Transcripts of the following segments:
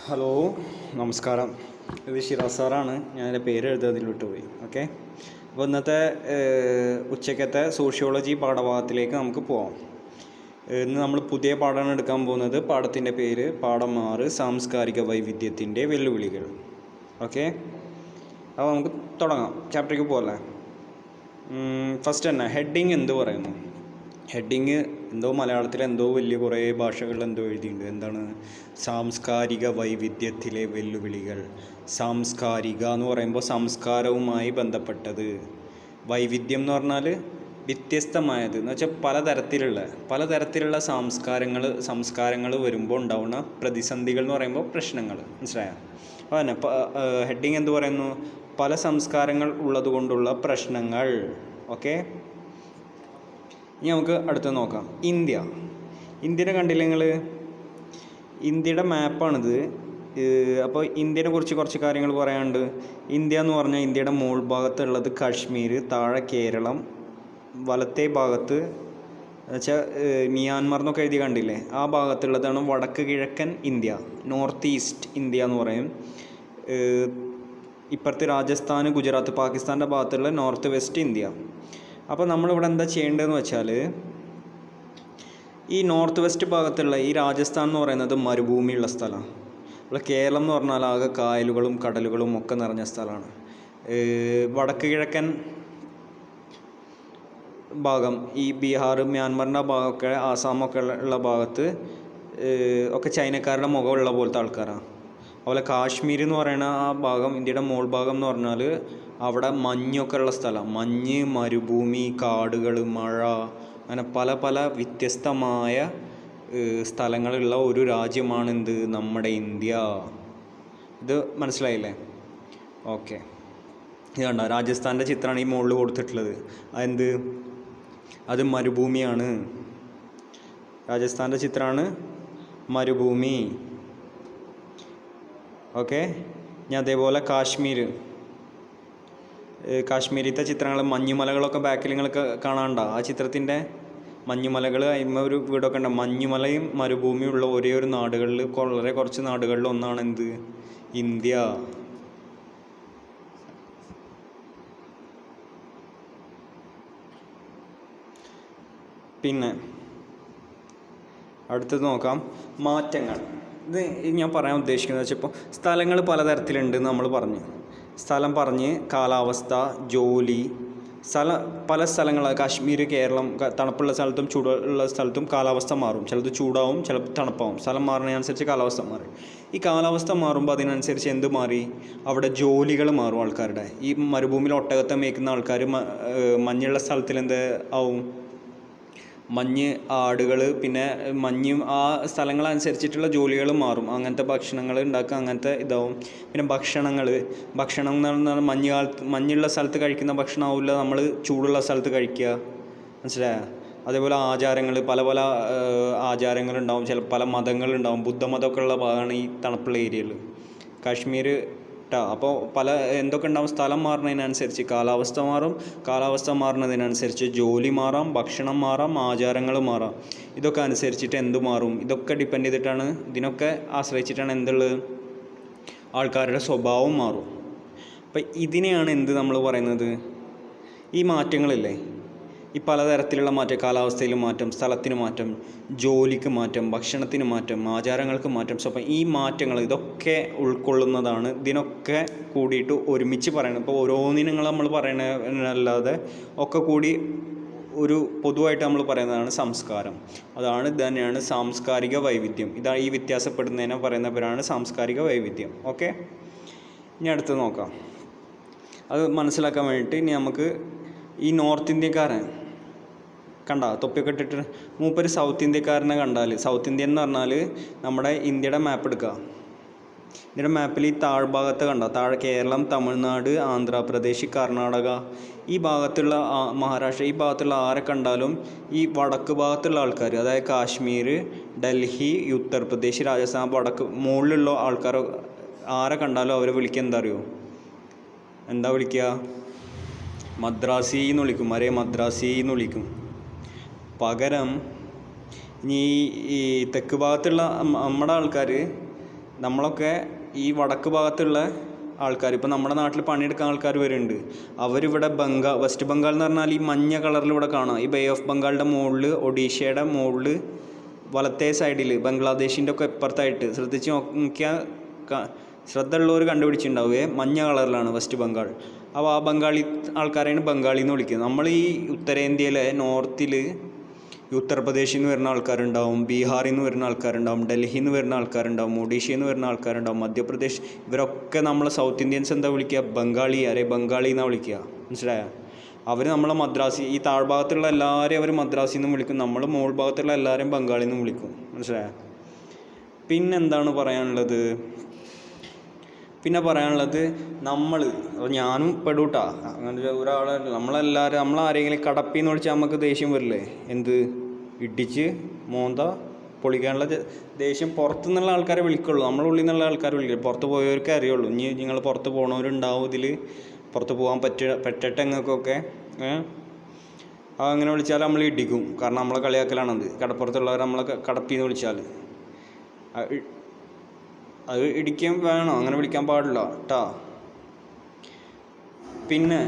Hello, നമസ്കാരം. ഇത് Shiraz സാറാണ്. ഞാൻ എൻ്റെ പേര് എഴുതുന്നതിൽ വിട്ടുപോയി. ഓക്കെ, അപ്പോൾ ഇന്നത്തെ ഉച്ചക്കത്തെ സോഷ്യോളജി പാഠഭാഗത്തിലേക്ക് നമുക്ക് പോവാം. ഇന്ന് നമ്മൾ പുതിയ പാഠമാണ് എടുക്കാൻ പോകുന്നത്. പാഠത്തിൻ്റെ പേര് പാഠം 6, സാംസ്കാരിക വൈവിധ്യത്തിൻ്റെ വെല്ലുവിളികൾ. ഓക്കെ, അപ്പോൾ നമുക്ക് തുടങ്ങാം. ചാപ്റ്ററിലേക്ക് പോകല്ലേ. ഫസ്റ്റ് തന്നെ ഹെഡിങ് എന്ത് പറയുന്നു? ഹെഡിങ് എന്തോ മലയാളത്തിൽ എന്തോ വലിയ കുറേ ഭാഷകളിൽ എന്തോ എഴുതിയിട്ടുണ്ട്. എന്താണ്? സാംസ്കാരിക വൈവിധ്യത്തിലെ വെല്ലുവിളികൾ. സാംസ്കാരിക എന്ന് പറയുമ്പോൾ സംസ്കാരവുമായി ബന്ധപ്പെട്ടത്. വൈവിധ്യം എന്ന് പറഞ്ഞാൽ വ്യത്യസ്തമായത് എന്ന് വെച്ചാൽ പലതരത്തിലുള്ള സംസ്കാരങ്ങൾ വരുമ്പോൾ ഉണ്ടാവുന്ന പ്രതിസന്ധികൾ എന്ന് പറയുമ്പോൾ പ്രശ്നങ്ങൾ. മനസ്സിലായോ? അപ്പോൾ തന്നെ ഹെഡിങ് എന്ത് പറയുന്നു? പല സംസ്കാരങ്ങൾ ഉള്ളതുകൊണ്ടുള്ള പ്രശ്നങ്ങൾ. ഓക്കെ, ഇനി നമുക്ക് അടുത്ത് നോക്കാം. ഇന്ത്യനെ കണ്ടില്ലേ നിങ്ങൾ? ഇന്ത്യയുടെ മാപ്പാണിത്. അപ്പോൾ ഇന്ത്യനെ കുറിച്ച് കുറച്ച് കാര്യങ്ങൾ പറയാനുണ്ട്. ഇന്ത്യ എന്ന് പറഞ്ഞാൽ ഇന്ത്യയുടെ മുകൾ ഭാഗത്തുള്ളത് കാശ്മീർ, താഴെ കേരളം, വലത്തേ ഭാഗത്ത് വെച്ചാൽ മ്യാൻമർ എന്നൊക്കെ എഴുതി കണ്ടില്ലേ? ആ ഭാഗത്തുള്ളതാണ് വടക്ക് കിഴക്കൻ ഇന്ത്യ, നോർത്ത് ഈസ്റ്റ് ഇന്ത്യ എന്ന് പറയും. ഇപ്പുറത്ത് രാജസ്ഥാൻ, ഗുജറാത്ത്, പാകിസ്ഥാൻ്റെ ഭാഗത്തുള്ള നോർത്ത് വെസ്റ്റ് ഇന്ത്യ. അപ്പോൾ നമ്മളിവിടെ എന്താ ചെയ്യേണ്ടതെന്ന് വെച്ചാൽ, ഈ നോർത്ത് വെസ്റ്റ് ഭാഗത്തുള്ള ഈ രാജസ്ഥാൻ എന്ന് പറയുന്നത് മരുഭൂമിയുള്ള സ്ഥലമാണ്. ഇവിടെ കേരളം എന്ന് പറഞ്ഞാൽ ആകെ കായലുകളും കടലുകളും ഒക്കെ നിറഞ്ഞ സ്ഥലമാണ്. വടക്ക് കിഴക്കൻ ഭാഗം ഈ ബീഹാർ, മ്യാൻമറിൻ്റെ ഭാഗമൊക്കെ, ആസാമൊക്കെ ഉള്ള ഭാഗത്ത് ഒക്കെ ചൈനക്കാരുടെ മുഖമുള്ള പോലത്തെ ആൾക്കാരാണ്. അതുപോലെ കാശ്മീർ എന്ന് പറയുന്ന ആ ഭാഗം, ഇന്ത്യയുടെ മുകൾ ഭാഗം എന്ന് പറഞ്ഞാൽ അവിടെ മഞ്ഞൊക്കെ ഉള്ള സ്ഥലം. മഞ്ഞ്, മരുഭൂമി, കാടുകൾ, മഴ, അങ്ങനെ പല വ്യത്യസ്തമായ സ്ഥലങ്ങളുള്ള ഒരു രാജ്യമാണ് എന്ത്? നമ്മുടെ ഇന്ത്യ. ഇത് മനസ്സിലായില്ലേ? ഓക്കെ, ഇത് കണ്ടോ? രാജസ്ഥാൻ്റെ ചിത്രമാണ് ഈ മുകളിൽ കൊടുത്തിട്ടുള്ളത്. അതെന്ത്? അത് മരുഭൂമിയാണ്. രാജസ്ഥാൻ്റെ ചിത്രമാണ് മരുഭൂമി. ഓക്കെ, ഇനി അതേപോലെ കാശ്മീരിലത്തെ ചിത്രങ്ങൾ, മഞ്ഞുമലകളൊക്കെ ബാക്കിൽ നിങ്ങൾക്ക് കാണാനുണ്ടോ? ആ ചിത്രത്തിൻ്റെ മഞ്ഞുമലകൾ, അതിന്മേൽ ഒരു വീടൊക്കെ ഉണ്ട്. മഞ്ഞുമലയും മരുഭൂമിയും ഉള്ള ഒരേ ഒരു നാടുകളിൽ, വളരെ കുറച്ച് നാടുകളിൽ ഒന്നാണ് എന്ത്? ഇന്ത്യ. പിന്നെ അടുത്തത് നോക്കാം, മാറ്റങ്ങൾ. ഇത് ഞാൻ പറയാൻ ഉദ്ദേശിക്കുന്നത് വെച്ചാൽ, ഇപ്പോൾ സ്ഥലങ്ങൾ പലതരത്തിലുണ്ട് നമ്മൾ പറഞ്ഞു. സ്ഥലം പറഞ്ഞ് കാലാവസ്ഥ, ജോലി, പല സ്ഥലങ്ങൾ, കാശ്മീർ, കേരളം, തണുപ്പുള്ള സ്ഥലത്തും ചൂടുള്ള സ്ഥലത്തും കാലാവസ്ഥ മാറും. ചിലത് ചൂടാവും, ചിലത് തണുപ്പാവും. സ്ഥലം മാറുന്നതിനനുസരിച്ച് കാലാവസ്ഥ മാറും. ഈ കാലാവസ്ഥ മാറുമ്പോൾ അതിനനുസരിച്ച് എന്ത് മാറി? അവിടെ ജോലികൾ മാറും ആൾക്കാരുടെ. ഈ മരുഭൂമിയിൽ ഒട്ടകത്തെ മേയ്ക്കുന്ന ആൾക്കാർ മഞ്ഞുള്ള സ്ഥലത്തിൽ എന്ത് ആവും? മഞ്ഞ്, ആടുകൾ, പിന്നെ മഞ്ഞും ആ സ്ഥലങ്ങളനുസരിച്ചിട്ടുള്ള ജോലികൾ മാറും. അങ്ങനത്തെ ഭക്ഷണങ്ങൾ ഉണ്ടാക്കുക, അങ്ങനത്തെ ഇതാവും. പിന്നെ ഭക്ഷണം എന്ന് പറഞ്ഞാൽ മഞ്ഞുള്ള സ്ഥലത്ത് കഴിക്കുന്ന ഭക്ഷണം ആവില്ല നമ്മൾ ചൂടുള്ള സ്ഥലത്ത് കഴിക്കുക. മനസ്സിലായോ? അതേപോലെ ആചാരങ്ങൾ, പല ആചാരങ്ങളുണ്ടാവും. പല മതങ്ങളുണ്ടാവും. ബുദ്ധമതമൊക്കെ ഉള്ള ഭാഗമാണ് ഈ തണുപ്പുള്ള ഏരിയയിൽ, കാശ്മീർ. അപ്പോൾ എന്തൊക്കെ ഉണ്ടാവും? സ്ഥലം മാറുന്നതിനനുസരിച്ച് കാലാവസ്ഥ മാറും. കാലാവസ്ഥ മാറുന്നതിനനുസരിച്ച് ജോലി മാറാം, ഭക്ഷണം മാറാം, ആചാരങ്ങൾ മാറാം. ഇതൊക്കെ അനുസരിച്ചിട്ട് എന്ത് മാറും? ഇതൊക്കെ ഡിപ്പെൻഡ് ചെയ്തിട്ടാണ്, ഇതിനൊക്കെ ആശ്രയിച്ചിട്ടാണ് എന്തുള്ളത്? ആൾക്കാരുടെ സ്വഭാവം മാറും. അപ്പം ഇതിനെയാണ് എന്ത് നമ്മൾ പറയുന്നത്? ഈ മാറ്റങ്ങളില്ലേ, ഈ പലതരത്തിലുള്ള മാറ്റം, കാലാവസ്ഥയിൽ മാറ്റം, സ്ഥലത്തിന് മാറ്റം, ജോലിക്ക് മാറ്റം, ഭക്ഷണത്തിന് മാറ്റം, ആചാരങ്ങൾക്ക് മാറ്റം, സ്വഭാവം, ഈ മാറ്റങ്ങൾ ഇതൊക്കെ ഉൾക്കൊള്ളുന്നതാണ്. ഇതിനൊക്കെ കൂടിയിട്ട് ഒരുമിച്ച് പറയണം. ഇപ്പോൾ ഓരോന്നിനും നമ്മൾ പറയണല്ലാതെ ഒക്കെ കൂടി ഒരു പൊതുവായിട്ട് നമ്മൾ പറയുന്നതാണ് സംസ്കാരം. ഇത് തന്നെയാണ് സാംസ്കാരിക വൈവിധ്യം. ഈ വ്യത്യാസപ്പെടുന്നതിനെ പറയുന്ന പേരാണ് സാംസ്കാരിക വൈവിധ്യം. ഓക്കെ, ഇനി അടുത്ത് നോക്കാം. അത് മനസ്സിലാക്കാൻ വേണ്ടിയിട്ട് ഇനി നമുക്ക് ഈ നോർത്ത് ഇന്ത്യക്കാരൻ കണ്ട തൊപ്പിയൊക്കെ ഇട്ടിട്ട് മൂപ്പര് സൗത്ത് ഇന്ത്യക്കാരനെ കണ്ടാൽ, സൗത്ത് ഇന്ത്യൻ എന്ന് പറഞ്ഞാൽ നമ്മുടെ ഇന്ത്യയുടെ മാപ്പ് എടുക്കുക. ഇന്ത്യയുടെ മാപ്പിൽ ഈ താഴ്ഭാഗത്ത് താഴെ കേരളം, തമിഴ്നാട്, ആന്ധ്രാപ്രദേശ്, കർണാടക, ഈ ഭാഗത്തുള്ള മഹാരാഷ്ട്ര, ഈ ഭാഗത്തുള്ള ആരെ കണ്ടാലും ഈ വടക്ക് ഭാഗത്തുള്ള ആൾക്കാർ, അതായത് കാശ്മീർ, ഡൽഹി, ഉത്തർപ്രദേശ്, രാജസ്ഥാൻ, വടക്ക് മുകളിലുള്ള ആൾക്കാർ ആരെ കണ്ടാലും അവരെ വിളിക്കുക എന്താ അറിയോ? എന്താ വിളിക്കുക? മദ്രാസി എന്ന് വിളിക്കും. മരേ മദ്രാസി എന്ന് വിളിക്കും. പകരം ഇനി ഈ തെക്ക് ഭാഗത്തുള്ള നമ്മുടെ ആൾക്കാർ നമ്മളൊക്കെ ഈ വടക്ക് ഭാഗത്തുള്ള ആൾക്കാർ, ഇപ്പോൾ നമ്മുടെ നാട്ടിൽ പണിയെടുക്കാൻ ആൾക്കാർ വരുന്നുണ്ട്. അവരിവിടെ വെസ്റ്റ് ബംഗാൾ എന്ന് പറഞ്ഞാൽ ഈ മഞ്ഞ കളറിൽ ഇവിടെ കാണാം. ഈ ബേ ഓഫ് ബംഗാളിൻ്റെ മുകളിൽ, ഒഡീഷയുടെ മുകളിൽ വലത്തേ സൈഡിൽ ബംഗ്ലാദേശിൻ്റെ ഒക്കെ ഇപ്പുറത്തായിട്ട് ശ്രദ്ധിച്ച് നോക്കിയാൽ ശ്രദ്ധ ഉള്ളവർ കണ്ടുപിടിച്ചിട്ടുണ്ടാവുകയെ മഞ്ഞ കളറിലാണ് വെസ്റ്റ് ബംഗാൾ. അപ്പോൾ ആ ബംഗാളി ആൾക്കാരെയാണ് ബംഗാളി എന്ന് വിളിക്കുന്നത്. നമ്മൾ ഈ ഉത്തരേന്ത്യയിലെ നോർത്തിൽ ഉത്തർപ്രദേശിൽ നിന്ന് വരുന്ന ആൾക്കാരുണ്ടാവും, ബീഹാറിൽ നിന്ന് വരുന്ന ആൾക്കാരുണ്ടാവും, ഡൽഹിയിൽ നിന്ന് വരുന്ന ആൾക്കാരുണ്ടാവും, ഒഡീഷയിൽ നിന്ന് വരുന്ന ആൾക്കാരുണ്ടാവും, മധ്യപ്രദേശ്. ഇവരൊക്കെ നമ്മളെ സൗത്ത് ഇന്ത്യൻസ് എന്താ വിളിക്കുക? ബംഗാളി. ബംഗാളി എന്നാണ് വിളിക്കുക. മനസ്സിലായോ? അവർ നമ്മളെ മദ്രാസി, ഈ താഴ്ഭാഗത്തുള്ള എല്ലാവരെയും അവർ മദ്രാസിൽ നിന്നും വിളിക്കും. നമ്മൾ മുകൾ ഭാഗത്തുള്ള എല്ലാവരെയും ബംഗാളിൽ നിന്നും വിളിക്കും. മനസ്സിലായോ? പിന്നെന്താണ് പറയാനുള്ളത്? നമ്മൾ, ഞാനും പെടൂട്ടാ, അങ്ങനെ ഒരാളെ നമ്മളാരെങ്കിലും കടപ്പിന്ന് വിളിച്ചാൽ നമുക്ക് ദേഷ്യം വരില്ലേ? എന്ത് ഇടിച്ച് മോന്ത പൊളിക്കാനുള്ള ദേഷ്യം പുറത്തുനിന്നുള്ള ആൾക്കാരെ വിളിക്കുള്ളൂ. നമ്മുടെ ഉള്ളിൽ നിന്നുള്ള ആൾക്കാരെ വിളിക്കില്ല. പുറത്ത് പോയവർക്കേ അറിയുള്ളൂ. ഇനി നിങ്ങൾ പുറത്ത് പോകണവരുണ്ടാവും ഇതിൽ, പുറത്ത് പോകാൻ പറ്റട്ടെ നിങ്ങൾക്കൊക്കെ. അങ്ങനെ വിളിച്ചാൽ നമ്മൾ ഇടിക്കും. കാരണം നമ്മളെ കളിയാക്കലാണത്. കടപ്പുറത്തുള്ളവർ നമ്മളെ കടപ്പിന്ന് വിളിച്ചാൽ അത് ഇടിക്കാൻ വേണം, അങ്ങനെ വിളിക്കാൻ പാടില്ല കേട്ടോ. പിന്നെ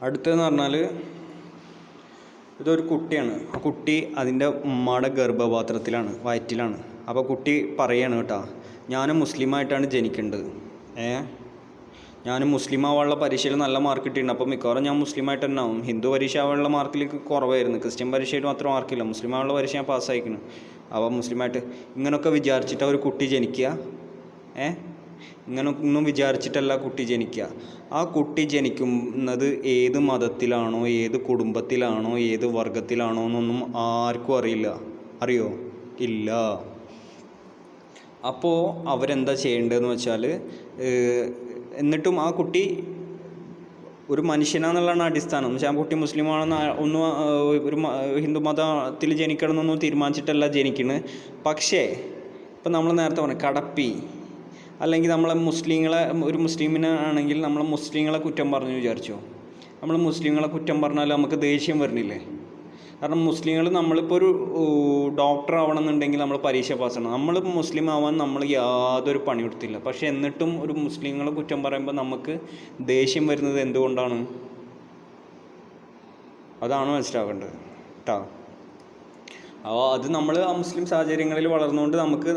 അടുത്തതെന്ന് പറഞ്ഞാൽ ഇതൊരു കുട്ടിയാണ്. ആ കുട്ടി അതിൻ്റെ ഉമ്മയുടെ ഗർഭപാത്രത്തിലാണ്, വയറ്റിലാണ്. അപ്പോൾ കുട്ടി പറയാണ് കേട്ടോ, ഞാൻ മുസ്ലിമായിട്ടാണ് ജനിക്കേണ്ടത്. ഞാൻ മുസ്ലിം ആവാനുള്ള പരീക്ഷയിൽ നല്ല മാർക്ക് കിട്ടിയിട്ടുണ്ട്. അപ്പോൾ മിക്കവാറും ഞാൻ മുസ്ലിമായിട്ട് തന്നെ ആവും. ഹിന്ദു പരീക്ഷ ആവാനുള്ള മാർക്കിൽ കുറവായിരുന്നു. ക്രിസ്ത്യൻ പരീക്ഷയിൽ മാത്രം മാർക്കില്ല. മുസ്ലിം ആവാനുള്ള പരീക്ഷ ഞാൻ പാസ്സായിക്കണം. അപ്പോൾ മുസ്ലിമായിട്ട് ഇങ്ങനെയൊക്കെ വിചാരിച്ചിട്ട് ഒരു കുട്ടി ജനിക്കുക. ഇങ്ങനെയൊന്നും വിചാരിച്ചിട്ടല്ല കുട്ടി ജനിക്കുക. ആ കുട്ടി ജനിക്കുന്നത് ഏത് മതത്തിലാണോ, ഏത് കുടുംബത്തിലാണോ, ഏത് വർഗത്തിലാണോ എന്നൊന്നും ആർക്കും അറിയില്ല. അറിയോ? ഇല്ല. അപ്പോൾ അവരെന്താ ചെയ്യേണ്ടതെന്ന് വെച്ചാൽ, എന്നിട്ടും ആ കുട്ടി ഒരു മനുഷ്യനാണെന്നുള്ളതാണ് അടിസ്ഥാനം. എന്ന് വെച്ചാൽ ആ കുട്ടി മുസ്ലിമാണെന്ന് ഒന്നും ഒരു ഹിന്ദു മതത്തിൽ ജനിക്കണമെന്നൊന്നും തീരുമാനിച്ചിട്ടല്ല ജനിക്കുന്നത്. പക്ഷേ ഇപ്പം നമ്മൾ നേരത്തെ പറഞ്ഞു കടപ്പി, അല്ലെങ്കിൽ നമ്മളെ മുസ്ലിങ്ങളെ, ഒരു മുസ്ലിമിനാണെങ്കിൽ നമ്മളെ മുസ്ലിങ്ങളെ കുറ്റം പറഞ്ഞു വിചാരിച്ചോ. നമ്മൾ മുസ്ലിങ്ങളെ കുറ്റം പറഞ്ഞാൽ നമുക്ക് ദേഷ്യം വരണില്ലേ? കാരണം മുസ്ലിങ്ങൾ, നമ്മളിപ്പോൾ ഒരു ഡോക്ടർ ആവണമെന്നുണ്ടെങ്കിൽ നമ്മൾ പരീക്ഷ പാസ്സാണ്. നമ്മൾ മുസ്ലിം ആവാൻ നമ്മൾ യാതൊരു പണി കൊടുത്തില്ല. പക്ഷെ എന്നിട്ടും ഒരു മുസ്ലിങ്ങളെ കുറ്റം പറയുമ്പോൾ നമുക്ക് ദേഷ്യം വരുന്നത് എന്തുകൊണ്ടാണ്? അതാണ് മനസ്സിലാക്കേണ്ടത് കേട്ടോ. അപ്പോൾ അത് നമ്മൾ ആ മുസ്ലിം സാഹചര്യങ്ങളിൽ വളർന്നുകൊണ്ട് നമുക്ക്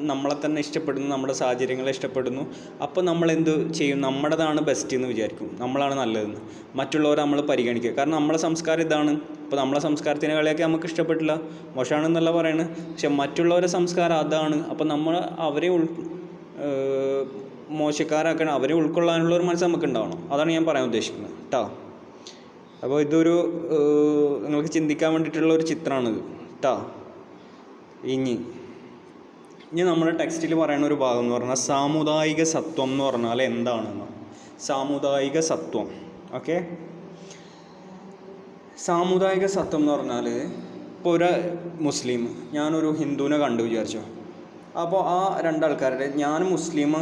നമ്മളെ തന്നെ ഇഷ്ടപ്പെടുന്നു, നമ്മുടെ സാഹചര്യങ്ങളെ ഇഷ്ടപ്പെടുന്നു. അപ്പോൾ നമ്മൾ എന്ത് ചെയ്യും? നമ്മുടേതാണ് ബെസ്റ്റ് എന്ന് വിചാരിക്കും, നമ്മളാണ് നല്ലതെന്ന്. മറ്റുള്ളവരെ നമ്മൾ പരിഗണിക്കുക. കാരണം നമ്മളെ സംസ്കാരം ഇതാണ്. അപ്പോൾ നമ്മളെ സംസ്കാരത്തിനെ കളിയാക്കി നമുക്ക് ഇഷ്ടപ്പെട്ടില്ല, മോശമാണെന്നല്ല പറയുന്നത്. പക്ഷെ മറ്റുള്ളവരെ സംസ്കാരം അതാണ്. അപ്പോൾ നമ്മൾ അവരെ മോശക്കാരാക്കണം, അവരെ ഉൾക്കൊള്ളാനുള്ള ഒരു മനസ്സ് നമുക്ക് ഉണ്ടാവണം. അതാണ് ഞാൻ പറയാൻ ഉദ്ദേശിക്കുന്നത് കേട്ടോ. അപ്പോൾ ഇതൊരു നിങ്ങൾക്ക് ചിന്തിക്കാൻ വേണ്ടിയിട്ടുള്ള ഒരു ചിത്രമാണിത് കേട്ടോ. ഇനി നമ്മുടെ ടെക്സ്റ്റിൽ പറയുന്ന ഒരു ഭാഗം എന്ന് പറഞ്ഞാൽ സാമുദായിക സത്വം എന്ന് പറഞ്ഞാൽ എന്താണെന്ന്. സാമുദായിക സത്വം. ഓക്കെ, സാമുദായിക സത്വം എന്ന് പറഞ്ഞാൽ, ഇപ്പോൾ ഒരു മുസ്ലിം, ഞാനൊരു ഹിന്ദുവിനെ കണ്ടു വിചാരിച്ചോ. അപ്പോൾ ആ രണ്ടാൾക്കാരുടെ, ഞാൻ മുസ്ലിം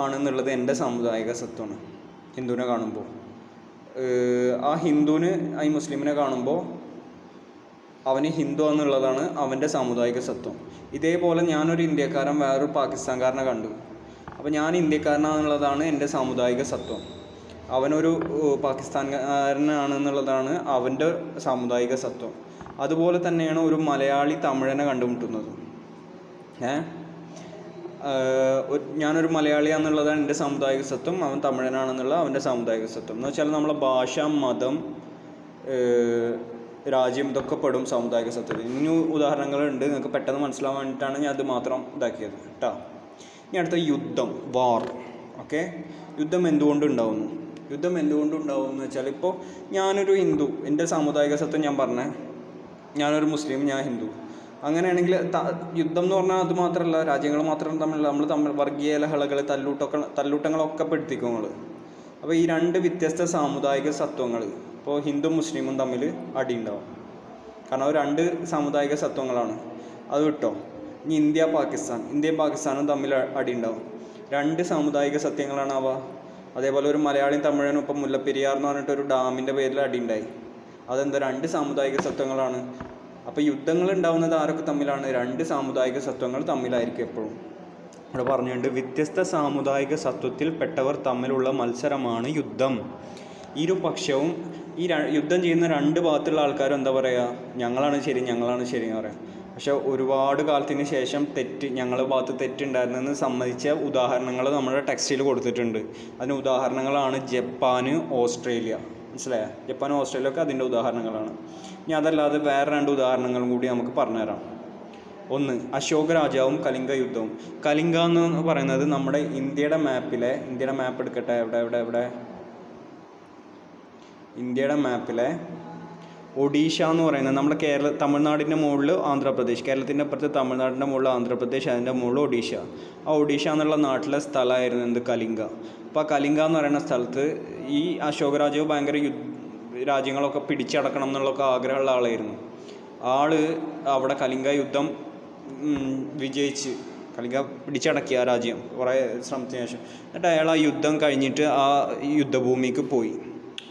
ആണെന്നുള്ളത് എൻ്റെ സാമുദായിക സത്വമാണ്. ഹിന്ദുവിനെ കാണുമ്പോൾ ആ ഹിന്ദുവിന് ഈ മുസ്ലിമിനെ കാണുമ്പോൾ അവന് ഹിന്ദു എന്നുള്ളതാണ് അവൻ്റെ സാമുദായിക സത്വം. ഇതേപോലെ ഞാനൊരു ഇന്ത്യക്കാരൻ വേറൊരു പാകിസ്ഥാൻകാരനെ കണ്ടു. അപ്പോൾ ഞാൻ ഇന്ത്യക്കാരനാണെന്നുള്ളതാണ് എൻ്റെ സാമുദായിക സത്വം. അവനൊരു പാകിസ്ഥാൻകാരനാണെന്നുള്ളതാണ് അവൻ്റെ സാമുദായിക സത്വം. അതുപോലെ തന്നെയാണ് ഒരു മലയാളി തമിഴനെ കണ്ടുമുട്ടുന്നത്. ഞാനൊരു മലയാളിയാണെന്നുള്ളതാണ് എൻ്റെ സാമുദായിക സത്വം, അവൻ തമിഴനാണെന്നുള്ള അവൻ്റെ സാമുദായിക സത്വം. എന്ന് വെച്ചാൽ നമ്മളെ ഭാഷ, മതം, രാജ്യം ഇതൊക്കെ പെടും സാമുദായിക സത്വത്തിൽ. ഇനി ഉദാഹരണങ്ങളുണ്ട്, നിങ്ങൾക്ക് പെട്ടെന്ന് മനസ്സിലാവാൻ വേണ്ടിയിട്ടാണ് ഞാൻ അത് മാത്രം ഇതാക്കിയത് കേട്ടോ. ഇനി അടുത്ത യുദ്ധം, വാർ. ഓക്കെ, യുദ്ധം എന്തുകൊണ്ടുണ്ടാവുന്നു? യുദ്ധം എന്തുകൊണ്ടുണ്ടാവുമെന്ന് വെച്ചാൽ, ഇപ്പോൾ ഞാനൊരു ഹിന്ദു, എൻ്റെ സാമുദായിക സത്വം ഞാൻ പറഞ്ഞേ, ഞാനൊരു മുസ്ലിം, ഞാൻ ഹിന്ദു. അങ്ങനെയാണെങ്കിൽ യുദ്ധം എന്ന് പറഞ്ഞാൽ അത് മാത്രമല്ല, രാജ്യങ്ങൾ മാത്രം നമ്മൾ വർഗീയ ലഹളകൾ, തല്ലൂട്ടങ്ങളൊക്കെ പെടുത്തിക്കും നിങ്ങൾ. അപ്പോൾ ഈ രണ്ട് വ്യത്യസ്ത സാമുദായിക സത്വങ്ങൾ, ഇപ്പോൾ ഹിന്ദു മുസ്ലിമും തമ്മിൽ അടി ഉണ്ടാവും. കാരണം അത് രണ്ട് സാമുദായിക സത്വങ്ങളാണ്. അത് വിട്ടോ. ഇനി ഇന്ത്യയും പാകിസ്ഥാനും തമ്മിൽ അടി ഉണ്ടാവും. രണ്ട് സാമുദായിക സത്യങ്ങളാണ് അവ. അതേപോലെ ഒരു മലയാളിയും തമിഴനും ഇപ്പം മുല്ലപ്പെരിയാർ എന്ന് പറഞ്ഞിട്ട് ഒരു ഡാമിൻ്റെ പേരിൽ അടി ഉണ്ടായി. അതെന്താ? രണ്ട് സാമുദായിക സത്വങ്ങളാണ്. അപ്പോൾ യുദ്ധങ്ങൾ ഉണ്ടാവുന്നത് ആരൊക്കെ തമ്മിലാണ്? രണ്ട് സാമുദായിക സത്വങ്ങൾ തമ്മിലായിരിക്കും എപ്പോഴും. ഇവിടെ പറഞ്ഞുകൊണ്ട് വ്യത്യസ്ത സാമുദായിക സത്വത്തിൽ പെട്ടവർ തമ്മിലുള്ള മത്സരമാണ് യുദ്ധം. ഇരുപക്ഷവും ഈ യുദ്ധം ചെയ്യുന്ന രണ്ട് ഭാഗത്തുള്ള ആൾക്കാരും എന്താ പറയുക? ഞങ്ങളാണ് ശരി എന്ന് പറയാം. പക്ഷെ ഒരുപാട് കാലത്തിന് ശേഷം ഞങ്ങളുടെ ഭാഗത്ത് തെറ്റുണ്ടായിരുന്നെന്ന് സമ്മതിച്ച ഉദാഹരണങ്ങൾ നമ്മുടെ ടെക്സ്റ്റിൽ കൊടുത്തിട്ടുണ്ട്. അതിന് ഉദാഹരണങ്ങളാണ് ജപ്പാൻ, ഓസ്ട്രേലിയ. മനസ്സിലായോ? ജപ്പാൻ, ഓസ്ട്രേലിയ ഒക്കെ അതിൻ്റെ ഉദാഹരണങ്ങളാണ്. ഇനി അതല്ലാതെ വേറെ രണ്ട് ഉദാഹരണങ്ങളും കൂടി നമുക്ക് പറഞ്ഞുതരാം. ഒന്ന്, അശോക രാജാവും കലിംഗ യുദ്ധവും. കലിംഗ എന്ന് പറയുന്നത് നമ്മുടെ ഇന്ത്യയുടെ മാപ്പ് എടുക്കട്ടെ, എവിടെ ഇന്ത്യയുടെ മാപ്പിലെ ഒഡീഷ എന്ന് പറയുന്നത് നമ്മുടെ തമിഴ്നാടിൻ്റെ മുകളിൽ ആന്ധ്രാപ്രദേശ്, കേരളത്തിൻ്റെ അപ്പുറത്ത് തമിഴ്നാടിൻ്റെ മുകളിൽ ആന്ധ്രാപ്രദേശ്, അതിൻ്റെ മുകളിൽ ഒഡീഷ. ആ ഒഡീഷ എന്നുള്ള നാട്ടിലെ സ്ഥലമായിരുന്നു എന്ത്? കലിംഗ. അപ്പോൾ ആ കലിംഗ എന്ന് പറയുന്ന സ്ഥലത്ത് ഈ അശോക രാജാവ് ഭയങ്കര രാജ്യങ്ങളൊക്കെ പിടിച്ചടക്കണം എന്നുള്ളൊക്കെ ആഗ്രഹമുള്ള ആളായിരുന്നു. അവിടെ കലിംഗ യുദ്ധം വിജയിച്ച് കലിംഗ പിടിച്ചടക്കിയ ആ രാജ്യം കുറേ ശ്രമത്തിന് ശേഷം. എന്നിട്ട് അയാൾ ആ യുദ്ധം കഴിഞ്ഞിട്ട് ആ യുദ്ധഭൂമിക്ക് പോയി.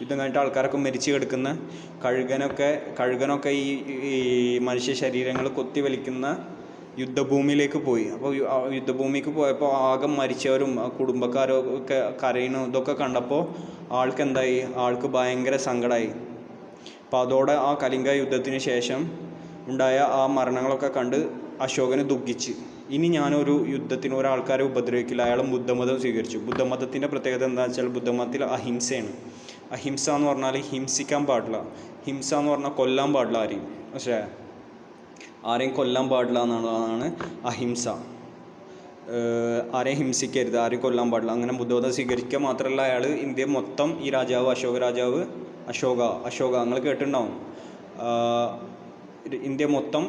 യുദ്ധം കഴിഞ്ഞിട്ട് ആൾക്കാരൊക്കെ മരിച്ചു കിടക്കുന്ന കഴുകനൊക്കെ ഈ മനുഷ്യ ശരീരങ്ങൾ കൊത്തി വലിക്കുന്ന യുദ്ധഭൂമിയിലേക്ക് പോയി. അപ്പോൾ യുദ്ധഭൂമിക്ക് പോയപ്പോൾ ആകെ മരിച്ചവരും കുടുംബക്കാരും ഒക്കെ കരയണു ഇതൊക്കെ കണ്ടപ്പോൾ ആൾക്ക് ഭയങ്കര സങ്കടമായി. അപ്പോൾ അതോടെ ആ കലിംഗ യുദ്ധത്തിന് ശേഷം ഉണ്ടായ ആ മരണങ്ങളൊക്കെ കണ്ട് അശോകന് ദുഃഖിച്ച്, ഇനി ഞാനൊരു യുദ്ധത്തിന് ഒരാൾക്കാരെ ഉപദ്രവിക്കില്ല. അയാൾ ബുദ്ധമതം സ്വീകരിച്ചു. ബുദ്ധമതത്തിൻ്റെ പ്രത്യേകത എന്താണെന്ന് വെച്ചാൽ ബുദ്ധമതത്തിൽ അഹിംസയാണ്. അഹിംസ എന്ന് പറഞ്ഞാൽ ഹിംസിക്കാൻ പാടില്ല. ഹിംസ എന്ന് പറഞ്ഞാൽ കൊല്ലാൻ പാടില്ല ആരെയും. പക്ഷേ ആരെയും കൊല്ലാൻ പാടില്ല എന്നുള്ളതാണ് അഹിംസ. ആരെയും ഹിംസിക്കരുത്, ആരെയും കൊല്ലാൻ പാടില്ല. അങ്ങനെ ബുദ്ധമതം സ്വീകരിക്കുക മാത്രമല്ല, അയാൾ ഇന്ത്യ മൊത്തം ഈ രാജാവ് അശോക നിങ്ങൾ കേട്ടിട്ടുണ്ടാവും. ഇന്ത്യ മൊത്തം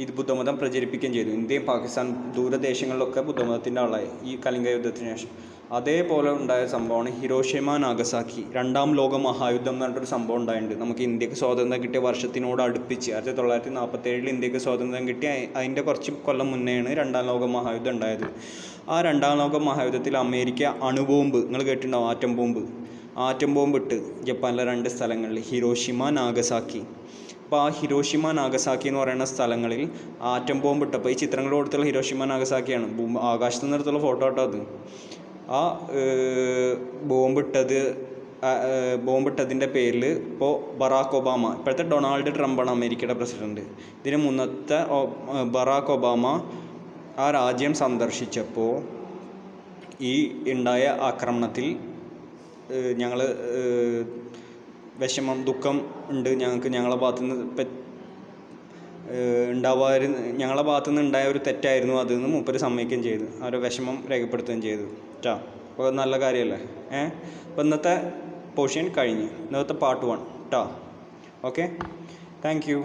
ഇത് ബുദ്ധമതം പ്രചരിപ്പിക്കുകയും ചെയ്തു. ഇന്ത്യയും പാകിസ്ഥാൻ ദൂരദേശങ്ങളിലൊക്കെ ബുദ്ധമതത്തിൻ്റെ ആളായി ഈ കലിംഗ യുദ്ധത്തിന് ശേഷം. അതേപോലെ ഉണ്ടായ സംഭവമാണ് ഹിരോഷിമ നാഗസാക്കി. രണ്ടാം ലോക മഹായുദ്ധം എന്ന് പറഞ്ഞിട്ടൊരു സംഭവം ഉണ്ടായിട്ടുണ്ട്. നമുക്ക് ഇന്ത്യക്ക് സ്വാതന്ത്ര്യം കിട്ടിയ വർഷത്തിനോട് അടുപ്പിച്ച് 1947 ഇന്ത്യക്ക് സ്വാതന്ത്ര്യം കിട്ടിയ അതിൻ്റെ കുറച്ച് കൊല്ലം മുന്നെയാണ് രണ്ടാം ലോക മഹായുദ്ധം ഉണ്ടായത്. ആ രണ്ടാം ലോക മഹായുദ്ധത്തിൽ അമേരിക്ക അണുബോംബ്, നിങ്ങൾ കേട്ടിട്ടുണ്ടാവും, ആറ്റം ബോംബ് ഇട്ട് ജപ്പാനിലെ 2 സ്ഥലങ്ങളിൽ, ഹിരോഷിമ, നാഗസാക്കി. അപ്പോൾ ആ ഹിരോഷിമ നാഗസാക്കി എന്ന് പറയുന്ന സ്ഥലങ്ങളിൽ ആറ്റം ബോംബ് ഇട്ടപ്പോൾ, ഈ ചിത്രങ്ങൾ കൊടുത്തുള്ള ഹിരോഷിമ നാഗസാക്കിയാണ്, ആകാശത്തു നിന്നെടുത്തുള്ള ഫോട്ടോ കേട്ടോ അത്. ആ ബോംബിട്ടതിൻ്റെ പേരിൽ ഇപ്പോൾ ബറാക്ക് ഒബാമ, ഇപ്പോഴത്തെ ഡൊണാൾഡ് ട്രംപാണ് അമേരിക്കയുടെ പ്രസിഡൻറ്റ്. ഇതിന് മുന്നത്തെ ബറാക്ക് ഒബാമ ആ രാജ്യം സന്ദർശിച്ചപ്പോൾ ഈ ഉണ്ടായ ആക്രമണത്തിൽ ഞങ്ങൾ ദുഃഖം ഉണ്ട്, ഞങ്ങളെ ഭാഗത്തുനിന്ന് ഞങ്ങളെ ഭാഗത്തുനിന്ന് ഉണ്ടായ ഒരു തെറ്റായിരുന്നു അതെന്ന് മൂപ്പര് സമ്മതിക്കുകയും ചെയ്തു. അവരെ വിഷമം രേഖപ്പെടുത്തുകയും ചെയ്തു. അപ്പോൾ നല്ല കാര്യമല്ലേ? അപ്പോൾ ഇന്നത്തെ പോർഷൻ കഴിഞ്ഞ്, ഇന്നത്തെ പാർട്ട് 1 ഓക്കെ. Thank you.